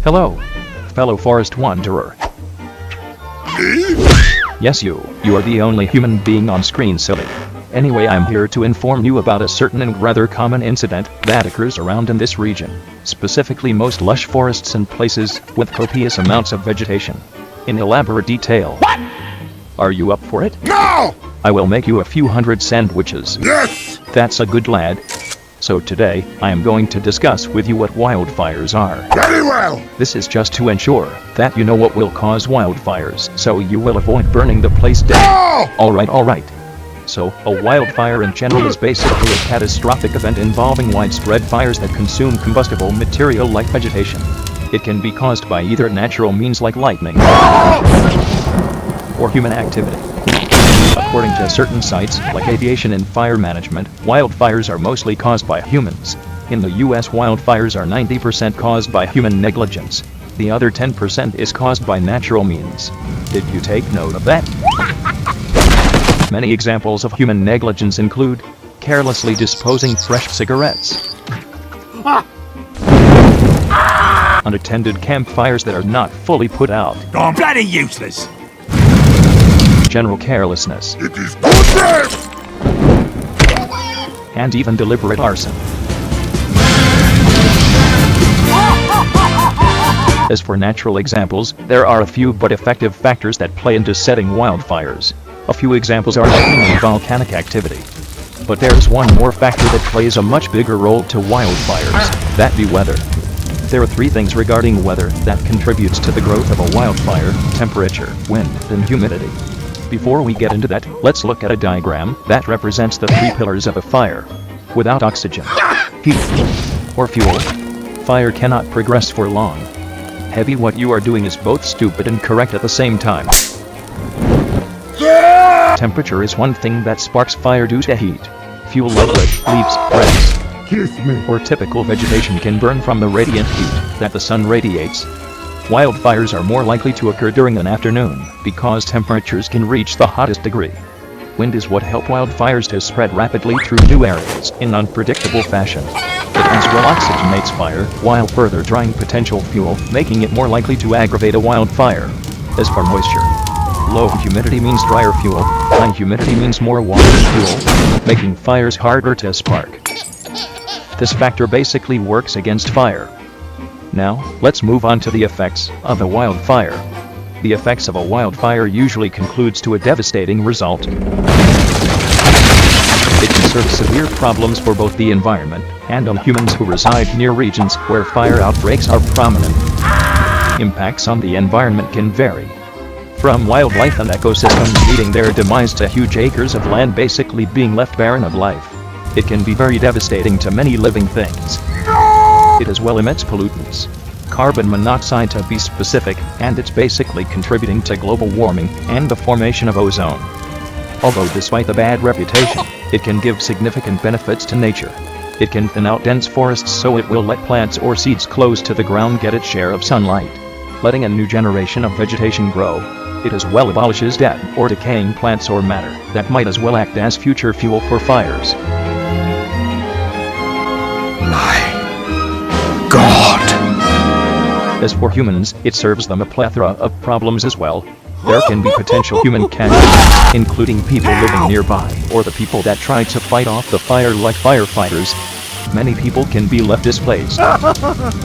Hello, fellow forest wanderer. Yes, you are the only human being on screen, silly. Anyway, I'm here to inform you about a certain and rather common incident that occurs around in this region, specifically most lush forests and places with copious amounts of vegetation. In elaborate detail. What? Are you up for it? No! I will make you a few hundred sandwiches. Yes! That's a good lad. So today, I am going to discuss with you what wildfires are. Very well! This is just to ensure that you know what will cause wildfires, so you will avoid burning the place down. No! Alright. So, a wildfire in general is basically a catastrophic event involving widespread fires that consume combustible material like vegetation. It can be caused by either natural means like lightning or human activity. According to certain sites, like Aviation and Fire Management, wildfires are mostly caused by humans. In the US, wildfires are 90% caused by human negligence. The other 10% is caused by natural means. Did you take note of that? Many examples of human negligence include carelessly disposing fresh cigarettes, unattended campfires that are not fully put out, I'm bloody useless! general carelessness, It is goodness! and even deliberate arson. As for natural examples, there are a few but effective factors that play into setting wildfires. A few examples are lightning and volcanic activity. But there's one more factor that plays a much bigger role to wildfires, that be weather. There are three things regarding weather that contributes to the growth of a wildfire: temperature, wind, and humidity. Before we get into that, let's look at a diagram that represents the three pillars of a fire. Without oxygen, heat, or fuel, fire cannot progress for long. Heavy, what you are doing is both stupid and correct at the same time. Temperature is one thing that sparks fire due to heat. Fuel like wood, leaves, grass, Kiss me! or typical vegetation can burn from the radiant heat that the sun radiates. Wildfires are more likely to occur during an afternoon because temperatures can reach the hottest degree. Wind is what helps wildfires to spread rapidly through new areas in unpredictable fashion. It as well oxygenates fire while further drying potential fuel, making it more likely to aggravate a wildfire. As for moisture, low humidity means drier fuel, high humidity means more water and fuel, making fires harder to spark. This factor basically works against fire. Now, let's move on to the effects of a wildfire. The effects of a wildfire usually concludes to a devastating result. It can serve severe problems for both the environment and on humans who reside near regions where fire outbreaks are prominent. Impacts on the environment can vary, from wildlife and ecosystems meeting their demise to huge acres of land basically being left barren of life. It can be very devastating to many living things. It as well emits pollutants, carbon monoxide to be specific, and it's basically contributing to global warming and the formation of ozone. Although despite the bad reputation, it can give significant benefits to nature. It can thin out dense forests so it will let plants or seeds close to the ground get its share of sunlight, letting a new generation of vegetation grow. It as well abolishes dead or decaying plants or matter that might as well act as future fuel for fires. As for humans, it serves them a plethora of problems as well. There can be potential human casualties, including people living nearby, or the people that try to fight off the fire like firefighters. Many people can be left displaced,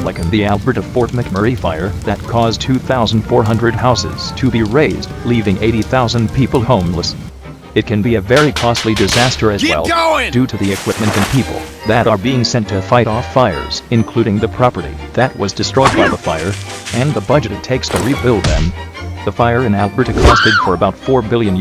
like in the Alberta Fort McMurray fire that caused 2,400 houses to be razed, leaving 80,000 people homeless. It can be a very costly disaster as well, due to the equipment and people that are being sent to fight off fires, including the property that was destroyed by the fire, and the budget it takes to rebuild them. The fire in Alberta costed for about $4 billion.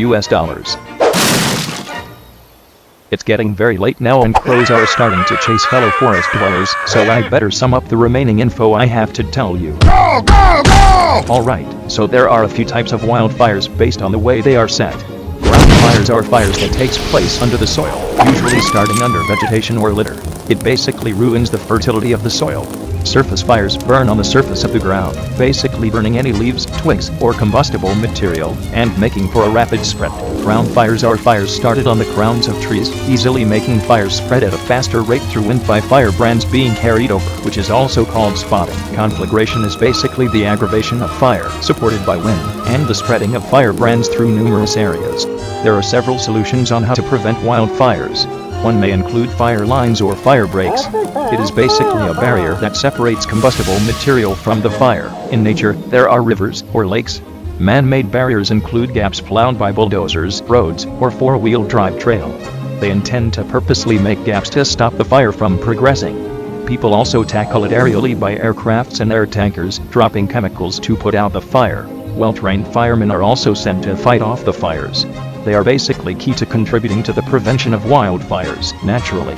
It's getting very late now and crows are starting to chase fellow forest dwellers, so I better sum up the remaining info I have to tell you. Go, go, go! Alright, so there are a few types of wildfires based on the way they are set. Ground fires are fires that takes place under the soil, usually starting under vegetation or litter. It basically ruins the fertility of the soil. Surface fires burn on the surface of the ground, basically burning any leaves, twigs, or combustible material, and making for a rapid spread. Crown fires are fires started on the crowns of trees, easily making fires spread at a faster rate through wind by firebrands being carried over, which is also called spotting. Conflagration is basically the aggravation of fire, supported by wind, and the spreading of firebrands through numerous areas. There are several solutions on how to prevent wildfires. One may include fire lines or fire breaks. It is basically a barrier that separates combustible material from the fire. In nature, there are rivers or lakes. Man-made barriers include gaps plowed by bulldozers, roads, or four-wheel drive trail. They intend to purposely make gaps to stop the fire from progressing. People also tackle it aerially by aircrafts and air tankers, dropping chemicals to put out the fire. Well-trained firemen are also sent to fight off the fires. They are basically key to contributing to the prevention of wildfires, naturally.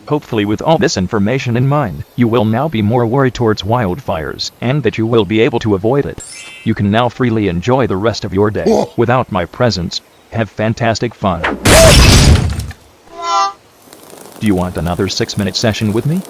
Hopefully with all this information in mind, you will now be more worried towards wildfires, and that you will be able to avoid it. You can now freely enjoy the rest of your day, without my presence. Have fantastic fun. Do you want another 6-minute session with me?